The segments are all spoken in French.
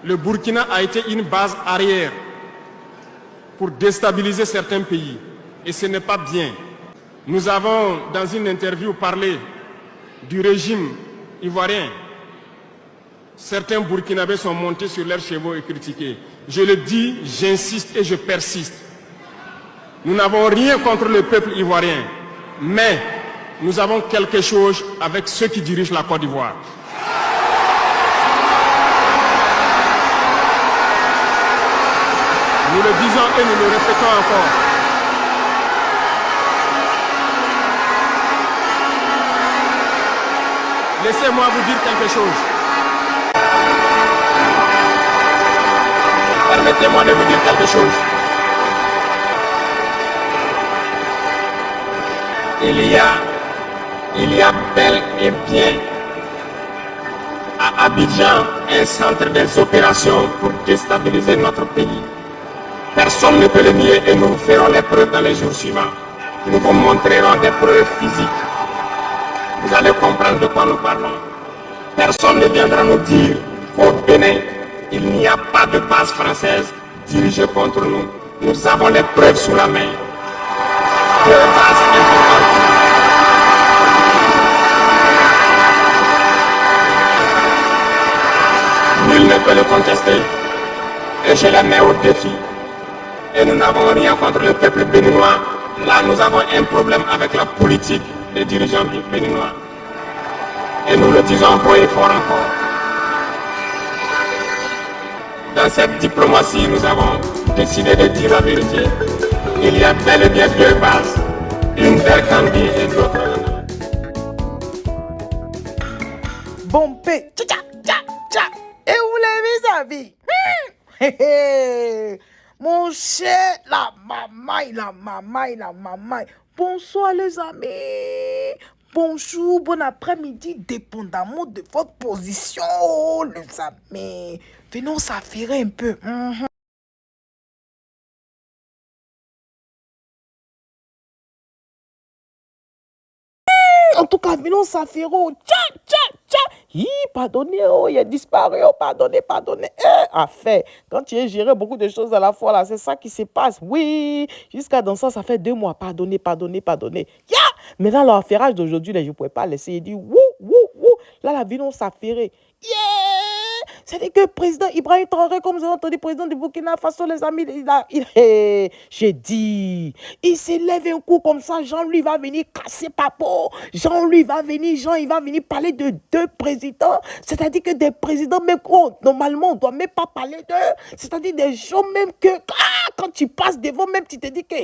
le Burkina a été une base arrière pour déstabiliser certains pays. Et ce n'est pas bien. Nous avons, dans une interview, parlé du régime ivoirien. Certains Burkinabés sont montés sur leurs chevaux et critiqués. Je le dis, j'insiste et je persiste. Nous n'avons rien contre le peuple ivoirien, mais nous avons quelque chose avec ceux qui dirigent la Côte d'Ivoire. Nous le disons et nous le répétons encore. Laissez-moi vous dire quelque chose. Permettez-moi de vous dire quelque chose. Il y a bel et bien à Abidjan un centre des opérations pour déstabiliser notre pays. Personne ne peut le nier et nous ferons les preuves dans les jours suivants. Nous vous montrerons des preuves physiques. Vous allez comprendre de quoi nous parlons. Personne ne viendra nous dire qu'au Bénin, il n'y a pas de base française dirigée contre nous. Nous avons les preuves sous la main. Deux bases importantes. Nul ne peut le contester. Et je les mets au défi. Et nous n'avons rien contre le peuple béninois. Là, nous avons un problème avec la politique des dirigeants béninois. Et nous le disons haut et fort encore. Dans cette diplomatie, nous avons décidé de dire la vérité. Il y a bel et bien deux bases. Une vers Candy et l'autre. Bompé, tcha tcha tcha. Et vous l'avez vu, ça vie? Mon cher, la mamaille. Bonsoir les amis. Bonjour, bon après-midi, dépendamment de votre position, les amis. Venons s'affairer un peu. En tout cas, venons s'affairer. Tcha. Pardonnez, il a disparu. Pardonnez. Affaire. Quand tu as géré beaucoup de choses à la fois, là, c'est ça qui se passe. Oui, jusqu'à dans ça fait 2 mois. Pardonnez. Maintenant, l'affairage d'aujourd'hui, je ne pouvais pas laisser. Il dit, wouh. Là, la venons s'affairer. C'est-à-dire que le président Ibrahim Traoré, comme vous avez entendu, président du Burkina Faso, les amis, j'ai dit, il s'élève un coup comme ça, Jean lui va venir casser papo. Jean il va venir parler de 2 présidents. C'est-à-dire que des présidents, même normalement, on ne doit même pas parler d'eux. C'est-à-dire des gens même que, quand tu passes devant, même tu te dis que,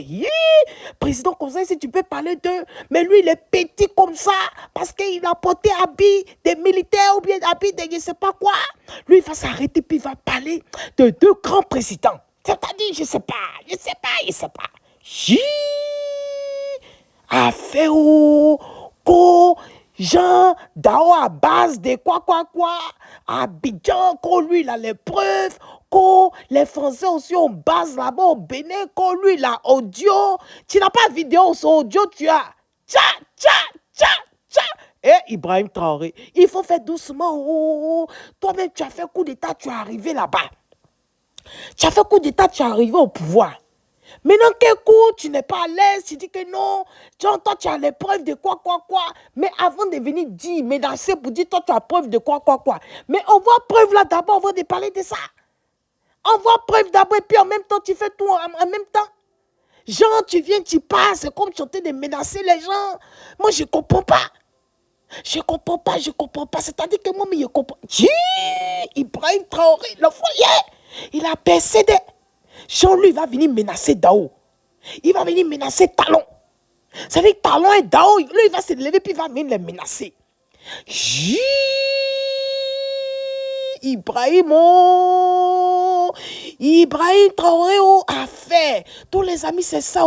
président comme ça, si tu peux parler d'eux. Mais lui, il est petit comme ça, parce qu'il a porté habit des militaires ou bien habit de je ne sais pas quoi. Lui, il va s'arrêter puis il va parler de 2 grands présidents. C'est-à-dire, je ne sais pas. Affaire ko Jean Dao à base de quoi. Abidjan, qu'on lui, il a les preuves. Les Français aussi ont base là-bas au Bénin. Qu'on lui, il a audio. Tu n'as pas vidéo, sur audio, tu as. Tcha. Ibrahim Traoré, il faut faire doucement. Toi-même, tu as fait coup d'état, tu es arrivé là-bas. Tu as fait coup d'état, tu es arrivé au pouvoir. Maintenant, quel coup, tu n'es pas à l'aise, tu dis que non. Toi, tu as les preuves de quoi. Mais avant de venir dire, menacer pour dire, toi, tu as preuve de quoi. Mais on voit preuve là d'abord, avant de parler de ça. On voit preuve d'abord, et puis en même temps, tu fais tout en même temps. Genre, tu viens, tu passes, c'est comme tu es en train de menacer les gens. Moi, je ne comprends pas. Je comprends pas. C'est-à-dire que moi, je comprends. Ibrahim Traoré, le foyer, il a percédé. Jean-Louis va venir menacer Dao. Il va venir menacer Talon. C'est-à-dire que Talon et Dao, lui, il va se lever puis il va venir les menacer. Ibrahim Traoré, affaire. Tous les amis, c'est ça.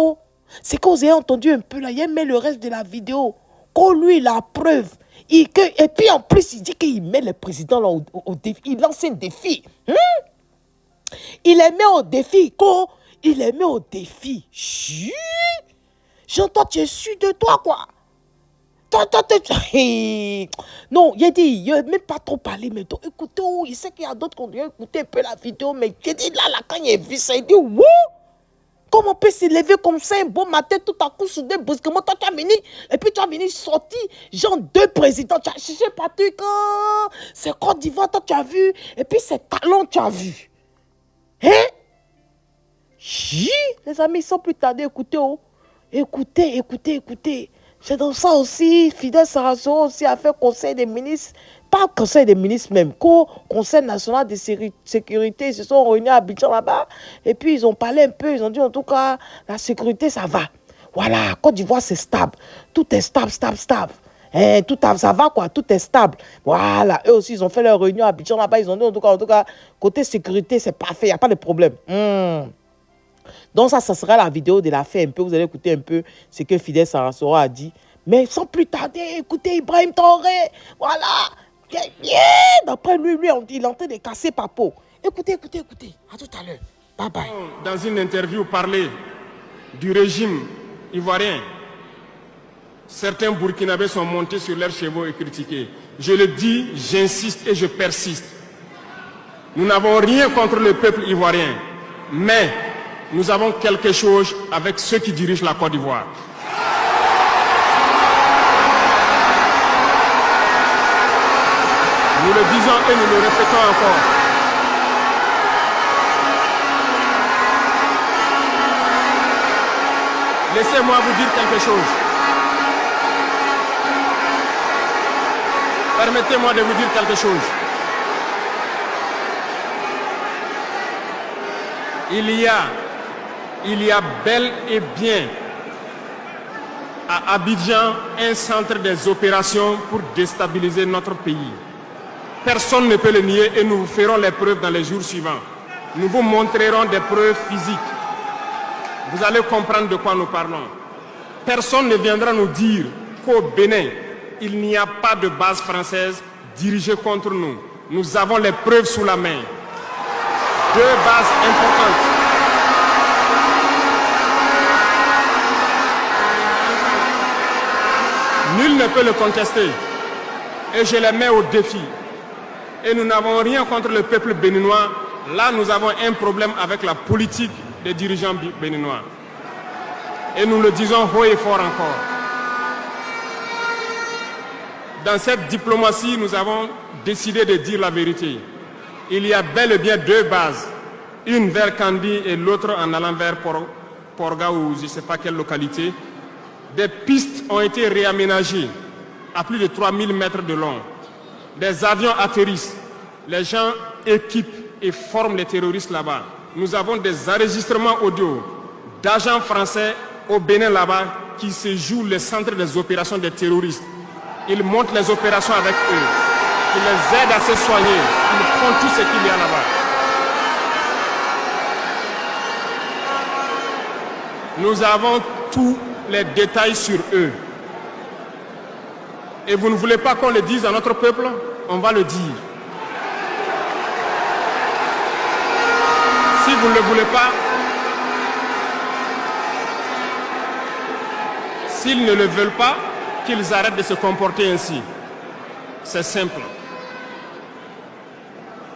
C'est que vous avez entendu un peu là. Il met le reste de la vidéo. Qu'on lui, la preuve. Et puis en plus, il dit qu'il met le président là au défi. Il lance un défi. Il les met au défi. Il les met au défi. Jean, toi, tu es sûr de toi, quoi. Non, il a dit, il n'a même pas trop parlé, mais donc, écoutez, oh, il sait qu'il y a d'autres qui ont dû écouter un peu la vidéo, mais j'ai dit, là, quand il a vu ça, il dit, wow! Comment on peut se lever comme ça un bon matin, tout à coup, soudain, brusquement, toi, tu as venu, et puis tu as venu sortir, genre 2 présidents, tu as cherché Patrick, c'est Côte d'Ivoire, toi, tu as vu, et puis c'est Talon, tu as vu. Hein? Les amis, sans plus tarder, écoutez, oh. Écoutez. C'est dans ça aussi, Fidel Sarrazoro aussi a fait conseil des ministres, pas conseil des ministres même, conseil national de sécurité, ils se sont réunis à Abidjan là-bas, et puis ils ont parlé un peu, ils ont dit en tout cas, la sécurité ça va. Voilà, Côte d'Ivoire c'est stable, tout est stable. Ça va quoi, tout est stable. Voilà, eux aussi ils ont fait leur réunion à Abidjan là-bas, ils ont dit en tout cas, côté sécurité c'est parfait, il n'y a pas de problème. Donc ça sera la vidéo de la fin un peu. Vous allez écouter un peu ce que Fidel Sarrazoro a dit. Mais sans plus tarder, écoutez Ibrahim Traoré. Voilà. D'après lui, il est en train de casser Papo. Écoutez. À tout à l'heure. Bye bye. Dans une interview, parler du régime ivoirien. Certains Burkinabés sont montés sur leurs chevaux et critiqués. Je le dis, j'insiste et je persiste. Nous n'avons rien contre le peuple ivoirien. Mais nous avons quelque chose avec ceux qui dirigent la Côte d'Ivoire. Nous le disons et nous le répétons encore. Laissez-moi vous dire quelque chose. Permettez-moi de vous dire quelque chose. Il y a bel et bien à Abidjan un centre des opérations pour déstabiliser notre pays. Personne ne peut le nier et nous vous ferons les preuves dans les jours suivants. Nous vous montrerons des preuves physiques. Vous allez comprendre de quoi nous parlons. Personne ne viendra nous dire qu'au Bénin, il n'y a pas de base française dirigée contre nous. Nous avons les preuves sous la main. 2 bases importantes. Nul ne peut le contester. Et je les mets au défi. Et nous n'avons rien contre le peuple béninois. Là, nous avons un problème avec la politique des dirigeants béninois. Et nous le disons haut et fort encore. Dans cette diplomatie, nous avons décidé de dire la vérité. Il y a bel et bien 2 bases. Une vers Kandi et l'autre en allant vers Porga ou je ne sais pas quelle localité. Des pistes ont été réaménagées à plus de 3000 mètres de long. Des avions atterrissent. Les gens équipent et forment les terroristes là-bas. Nous avons des enregistrements audio d'agents français au Bénin là-bas qui se jouent le centre des opérations des terroristes. Ils montent les opérations avec eux. Ils les aident à se soigner. Ils font tout ce qu'il y a là-bas. Nous avons tous les détails sur eux. Et vous ne voulez pas qu'on le dise à notre peuple? On va le dire. Si vous ne le voulez pas, s'ils ne le veulent pas, qu'ils arrêtent de se comporter ainsi. C'est simple.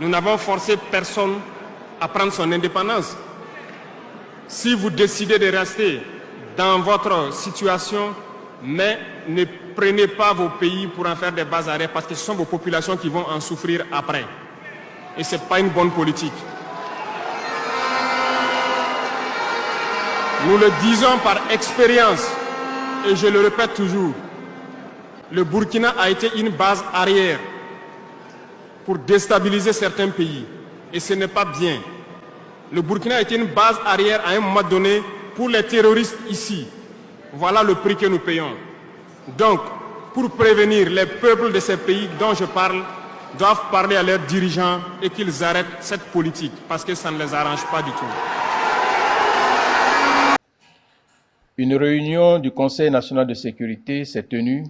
Nous n'avons forcé personne à prendre son indépendance. Si vous décidez de rester dans votre situation, mais ne prenez pas vos pays pour en faire des bases arrêts parce que ce sont vos populations qui vont en souffrir après. Et ce n'est pas une bonne politique. Nous le disons par expérience et je le répète toujours. Le Burkina a été une base arrière pour déstabiliser certains pays. Et ce n'est pas bien. Le Burkina a été une base arrière à un moment donné pour les terroristes ici. Voilà le prix que nous payons. Donc, pour prévenir les peuples de ces pays dont je parle, doivent parler à leurs dirigeants et qu'ils arrêtent cette politique parce que ça ne les arrange pas du tout. Une réunion du Conseil national de sécurité s'est tenue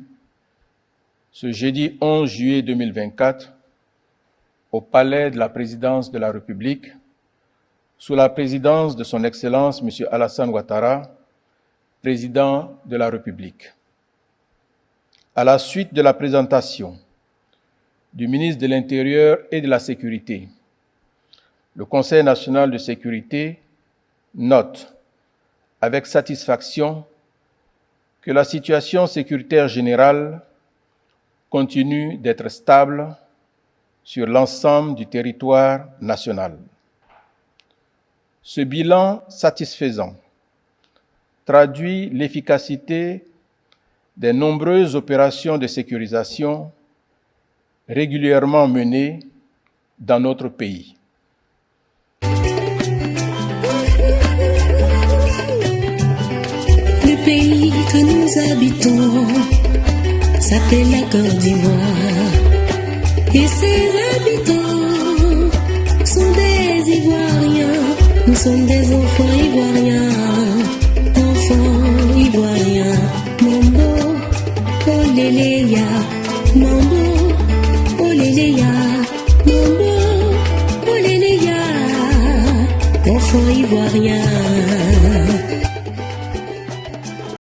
ce jeudi 11 juillet 2024 au palais de la présidence de la République sous la présidence de son Excellence M. Alassane Ouattara, président de la République. À la suite de la présentation du ministre de l'Intérieur et de la Sécurité, le Conseil national de sécurité note avec satisfaction que la situation sécuritaire générale continue d'être stable sur l'ensemble du territoire national. Ce bilan satisfaisant traduit l'efficacité des nombreuses opérations de sécurisation régulièrement menées dans notre pays. Le pays que nous habitons s'appelle la Côte d'Ivoire et ses habitants sont des Ivoiriens. Nous sommes des enfants ivoiriens, enfants ivoiriens. Mambo, oléléya, mambo, oléléya, mambo, oléléya, enfants ivoiriens.